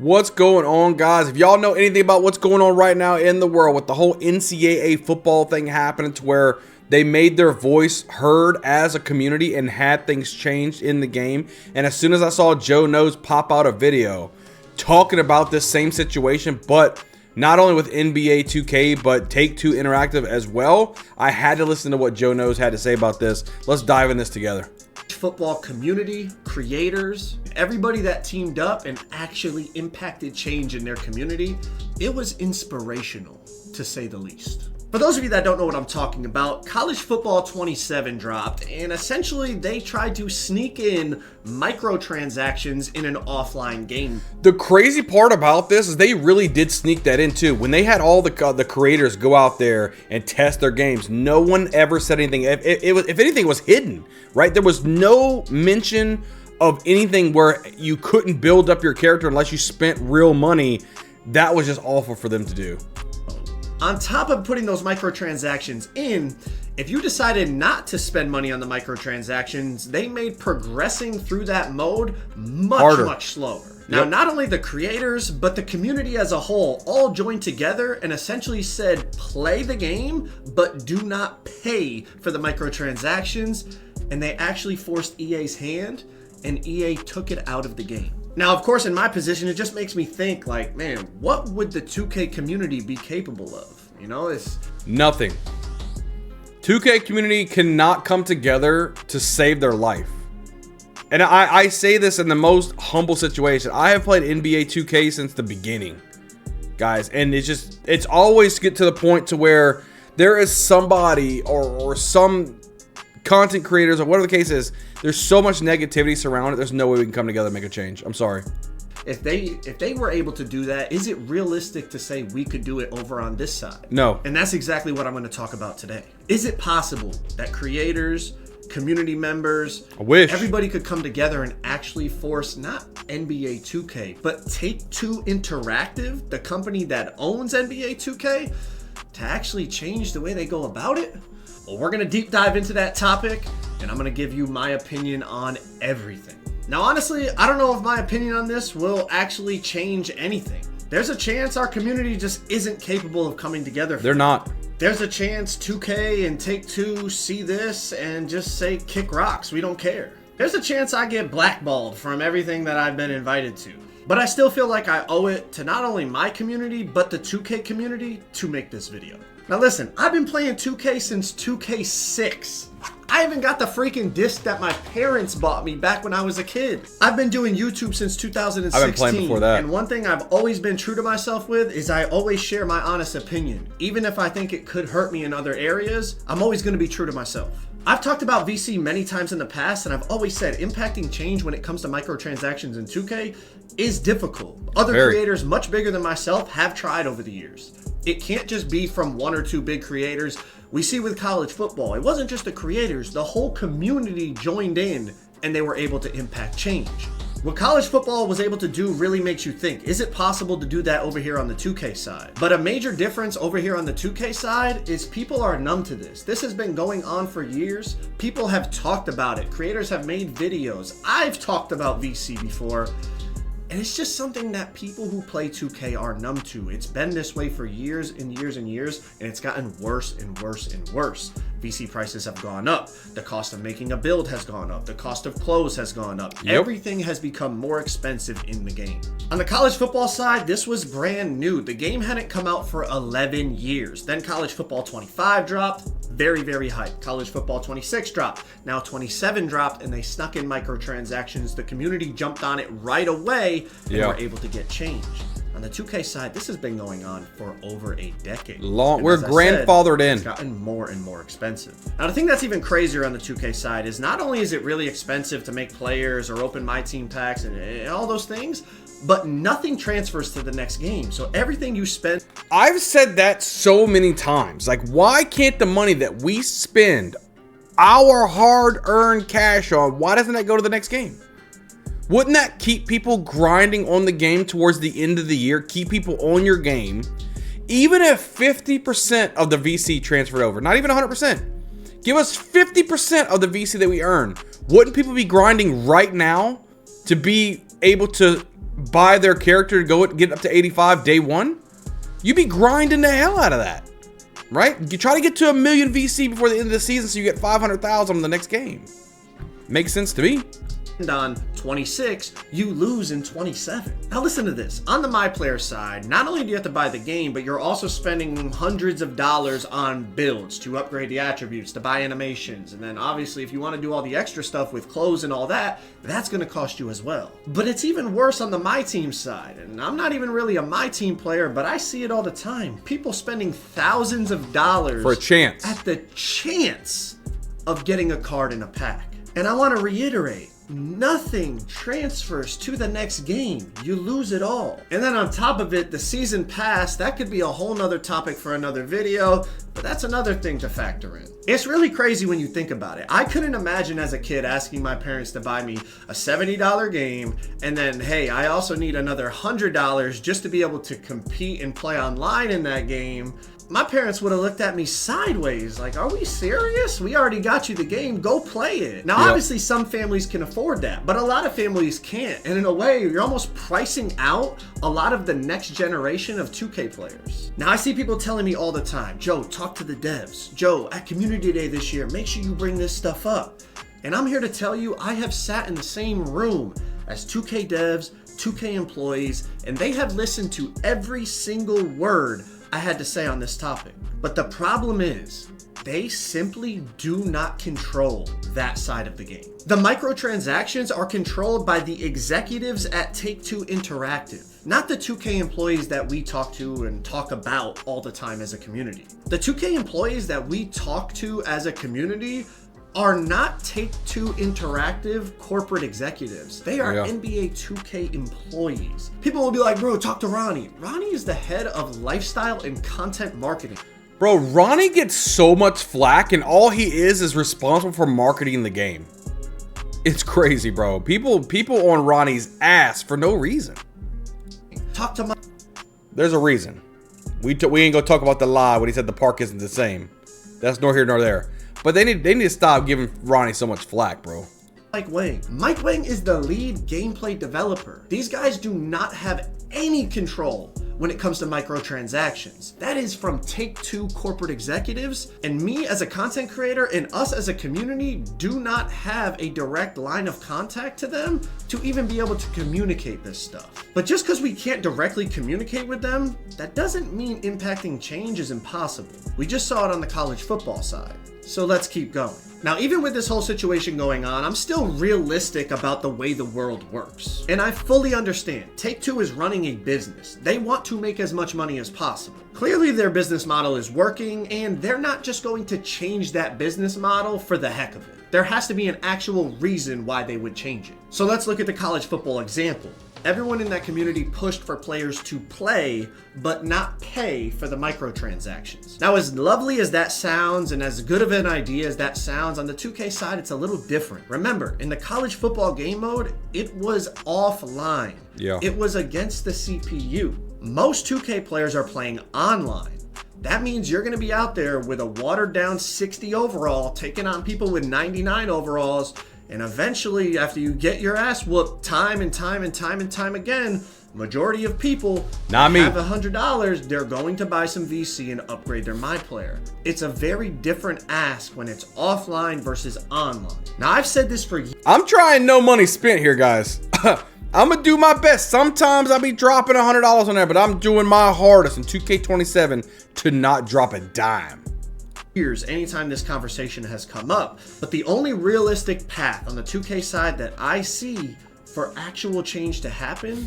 What's going on, guys? If y'all know anything about what's going on right now in the world with the whole NCAA football thing happening to where they made their voice heard as a community and had things changed in the game. And as soon as I saw Joe Knows pop out a video talking about this same situation, but not only with NBA 2K, but Take-Two Interactive as well, I had to listen to what Joe Knows had to say about this. Let's dive in this together. Football community, creators, everybody that teamed up and actually impacted change in their community, it was inspirational, to say the least. For those of you that don't know what I'm talking about, College Football 27 dropped, and essentially they tried to sneak in microtransactions in an offline game. The crazy part about this is they really did sneak that in too. When they had all the creators go out there and test their games, no one ever said anything. If anything, it was hidden, right? There was no mention of anything where you couldn't build up your character unless you spent real money. That was just awful for them to do. On top of putting those microtransactions in, if you decided not to spend money on the microtransactions, they made progressing through that mode much slower. Now, not only the creators, but the community as a whole all joined together and essentially said, play the game, but do not pay for the microtransactions. And they actually forced EA's hand, and EA took it out of the game. Now, of course, in my position, it just makes me think like, man, what would the 2K community be capable of? You know, it's nothing. 2K community cannot come together to save their life. And I say this in the most humble situation. I have played NBA 2K since the beginning, guys. And it's always get to the point to where there is somebody or some content creators or whatever the case is, there's so much negativity surrounding it. There's no way we can come together and make a change. I'm sorry. If they were able to do that, is it realistic to say we could do it over on this side? No. And that's exactly what I'm going to talk about today. Is it possible that creators, community members, everybody could come together and actually force not NBA 2K, but Take-Two Interactive, the company that owns NBA 2K, to actually change the way they go about it? Well, we're going to deep dive into that topic, and I'm going to give you my opinion on everything. Now, honestly, I don't know if my opinion on this will actually change anything. There's a chance our community just isn't capable of coming together. They're not. There's a chance 2K and Take-Two see this and just say, kick rocks, we don't care. There's a chance I get blackballed from everything that I've been invited to. But I still feel like I owe it to not only my community, but the 2K community to make this video. Now listen, I've been playing 2K since 2K6. I even got the freaking disc that my parents bought me back when I was a kid. I've been doing YouTube since 2016. I've been playing before that. And one thing I've always been true to myself with is I always share my honest opinion. Even if I think it could hurt me in other areas, I'm always going to be true to myself. I've talked about VC many times in the past, and I've always said impacting change when it comes to microtransactions in 2K is difficult. Other creators much bigger than myself have tried over the years. It can't just be from one or two big creators. We see with college football, it wasn't just the creators, the whole community joined in and they were able to impact change. What college football was able to do really makes you think, is it possible to do that over here on the 2K side? But a major difference over here on the 2K side is people are numb to this. This has been going on for years. People have talked about it. Creators have made videos. I've talked about VC before. And it's just something that people who play 2K are numb to. It's been this way for years and years and years, and it's gotten worse and worse and worse. VC prices have gone up. The cost of making a build has gone up. The cost of clothes has gone up. Everything has become more expensive in the game. On the college football side, this was brand new. The game hadn't come out for 11 years. Then College Football 25 dropped. Very hype. College Football 26 dropped. Now 27 dropped, and they snuck in microtransactions. The community jumped on it right away and were able to get change. On the 2K side, this has been going on for over a decade. We're grandfathered in. It's gotten more and more expensive. Now, the thing that's even crazier on the 2K side is not only is it really expensive to make players or open My Team packs and all those things, but nothing transfers to the next game. So everything you spend... I've said that so many times. Like, why can't the money that we spend, our hard-earned cash on, why doesn't that go to the next game? Wouldn't that keep people grinding on the game towards the end of the year? Keep people on your game. Even if 50% of the VC transferred over, not even 100%. Give us 50% of the VC that we earn. Wouldn't people be grinding right now to be able to buy their character to go get up to 85 day one, you'd be grinding the hell out of that, right? You try to get to 1 million VC before the end of the season so you get 500,000 in the next game. Makes sense to me. On 26, you lose in 27. Now listen to this. On the My Player side, not only do you have to buy the game, but you're also spending hundreds of dollars on builds to upgrade the attributes, to buy animations, and then obviously if you want to do all the extra stuff with clothes and all that, that's going to cost you as well. But it's even worse on the My Team side, and I'm not even really a My Team player, but I see it all the time. People spending thousands of dollars for a chance. At the chance of getting a card in a pack. And I want to reiterate, nothing transfers to the next game. You lose it all. And then on top of it, the season pass, that could be a whole nother topic for another video, but that's another thing to factor in. It's really crazy when you think about it. I couldn't imagine as a kid asking my parents to buy me a $70 game, and then, hey, I also need another $100 just to be able to compete and play online in that game. My parents would have looked at me sideways like, are we serious? We already got you the game, go play it. Now, obviously some families can afford that, but a lot of families can't. And in a way, you're almost pricing out a lot of the next generation of 2K players. Now, I see people telling me all the time, Joe, talk to the devs. Joe, at Community Day this year, make sure you bring this stuff up. And I'm here to tell you, I have sat in the same room as 2K devs, 2K employees, and they have listened to every single word I had to say on this topic. But the problem is, they simply do not control that side of the game. The microtransactions are controlled by the executives at Take-Two Interactive, not the 2K employees that we talk to and talk about all the time as a community. The 2K employees that we talk to as a community are not Take-Two Interactive corporate executives. They are NBA 2K employees. People will be like, bro, talk to Ronnie. Ronnie is the head of lifestyle and content marketing. Bro, Ronnie gets so much flack, and all he is responsible for marketing the game. It's crazy, bro. People on Ronnie's ass for no reason. Talk to my... There's a reason. We ain't gonna talk about the lie when he said the park isn't the same. That's nor here nor there. But they need to stop giving Ronnie so much flack, bro. Mike Wang. Mike Wang is the lead gameplay developer. These guys do not have any control when it comes to microtransactions. That is from Take-Two corporate executives, and me as a content creator and us as a community do not have a direct line of contact to them to even be able to communicate this stuff. But just because we can't directly communicate with them, that doesn't mean impacting change is impossible. We just saw it on the college football side. So let's keep going. Now, even with this whole situation going on, I'm still realistic about the way the world works. And I fully understand. Take-Two is running a business. They want to make as much money as possible. Clearly, their business model is working, and they're not just going to change that business model for the heck of it. There has to be an actual reason why they would change it. So let's look at the college football example. Everyone in that community pushed for players to play, but not pay for the microtransactions. Now, as lovely as that sounds, and as good of an idea as that sounds, on the 2K side, it's a little different. Remember, in the college football game mode, it was offline. Yeah. It was against the CPU. Most 2K players are playing online. That means you're gonna be out there with a watered down 60 overall, taking on people with 99 overalls, and eventually, after you get your ass whooped time and time again, majority of people have $100, they're going to buy some VC and upgrade their My Player. It's a very different ask when it's offline versus online. Now, I've said this for years. I'm trying no money spent here, guys. I'm gonna do my best. Sometimes I'll be dropping $100 on there, but I'm doing my hardest in 2K27 to not drop a dime. Anytime this conversation has come up, but the only realistic path on the 2K side that I see for actual change to happen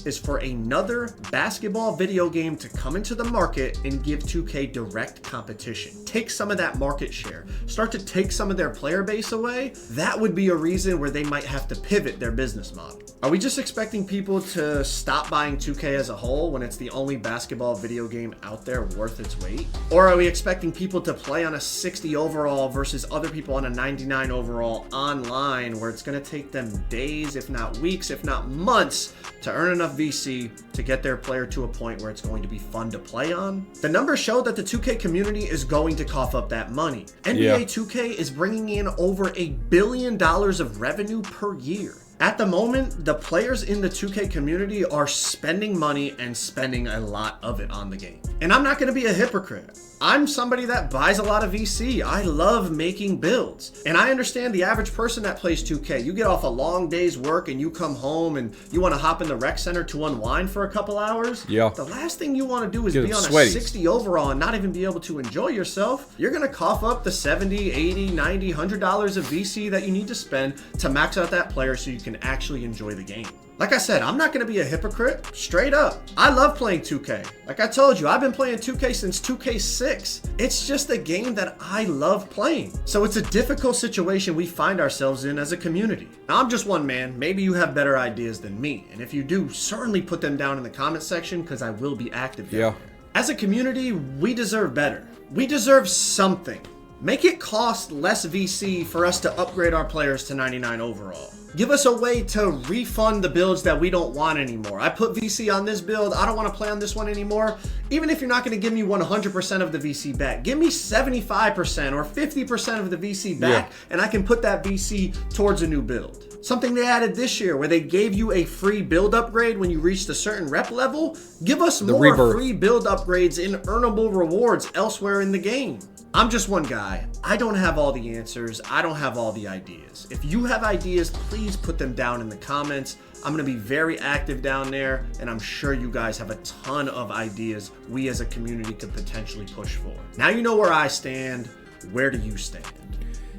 is for another basketball video game to come into the market and give 2K direct competition. Take some of that market share, start to take some of their player base away. That would be a reason where they might have to pivot their business model. Are we just expecting people to stop buying 2K as a whole when it's the only basketball video game out there worth its weight? Or are we expecting people to play on a 60 overall versus other people on a 99 overall online, where it's going to take them days, if not weeks, if not months, to earn enough VC to get their player to a point where it's going to be fun to play on? The numbers show that the 2K community is going to cough up that money. NBA 2K is bringing in over $1 billion of revenue per year. At the moment, the players in the 2K community are spending money and spending a lot of it on the game. And I'm not going to be a hypocrite. I'm somebody that buys a lot of VC. I love making builds. And I understand the average person that plays 2K. You get off a long day's work and you come home and you want to hop in the rec center to unwind for a couple hours. Yeah. The last thing you want to do is Get be on sweaty. a 60 overall and not even be able to enjoy yourself. You're going to cough up the 70, 80, 90, $100 of VC that you need to spend to max out that player so you can actually enjoy the game. Like I said, I'm not going to be a hypocrite. Straight up. I love playing 2K. Like I told you, I've been playing 2K since 2K6. It's just a game that I love playing. So it's a difficult situation we find ourselves in as a community. Now, I'm just one man. Maybe you have better ideas than me. And if you do, certainly put them down in the comment section because I will be active down there. As a community, we deserve better. We deserve something. Make it cost less VC for us to upgrade our players to 99 overall. Give us a way to refund the builds that we don't want anymore. I put VC on this build. I don't want to play on this one anymore. Even if you're not going to give me 100% of the VC back, give me 75% or 50% of the VC back, and I can put that VC towards a new build. Something they added this year where they gave you a free build upgrade when you reached a certain rep level. Give us more free build upgrades and earnable rewards elsewhere in the game. I'm just one guy. I don't have all the answers. I don't have all the ideas. If you have ideas, please put them down in the comments. I'm going to be very active down there, and I'm sure you guys have a ton of ideas we as a community could potentially push for. Now you know where I stand. Where do you stand?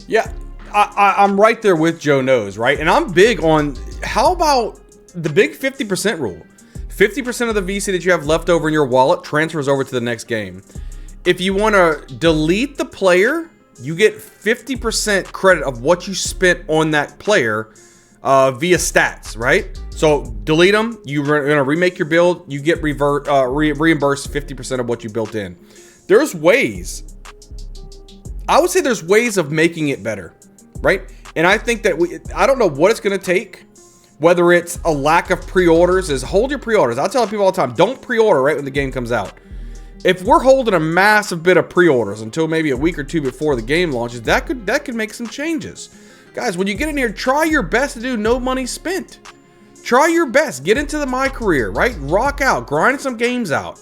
Yeah, I'm right there with Joe Knows, right? And I'm big on, how about the big 50% rule? 50% of the VC that you have left over in your wallet transfers over to the next game. If you want to delete the player, you get 50% credit of what you spent on that player via stats, right? So delete them. You're going to remake your build. You get reimbursed 50% of what you built in. There's ways. I would say there's ways of making it better, right? And I think that I don't know what it's going to take. Whether it's a lack of pre-orders, is hold your pre-orders. I tell people all the time, don't pre-order right when the game comes out. If we're holding a massive bit of pre-orders until maybe a week or two before the game launches, that could make some changes. Guys, when you get in here, try your best to do no money spent. Try your best. Get into the My Career, right? Rock out. Grind some games out.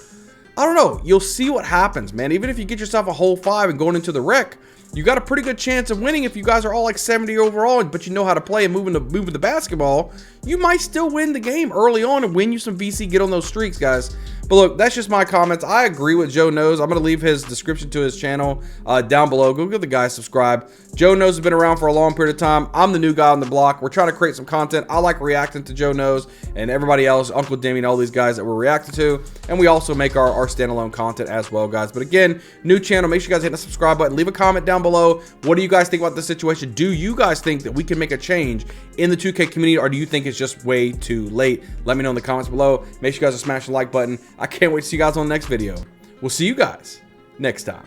I don't know. You'll see what happens, man. Even if you get yourself a whole 5 and going into the rec, you got a pretty good chance of winning if you guys are all like 70 overall, but you know how to play and moving the basketball. You might still win the game early on and win you some VC, get on those streaks, guys. But look, that's just my comments. I agree with Joe Knows. I'm going to leave his description to his channel down below. Go give the guy a subscribe. Joe Knows has been around for a long period of time. I'm the new guy on the block. We're trying to create some content. I like reacting to Joe Knows and everybody else, Uncle Demi and all these guys that we're reacting to. And we also make our standalone content as well, guys. But again, new channel. Make sure you guys hit the subscribe button. Leave a comment down below. What do you guys think about this situation? Do you guys think that we can make a change in the 2K community, or do you think it's just way too late? Let me know in the comments below. Make sure you guys are smashing the like button. I can't wait to see you guys on the next video. We'll see you guys next time.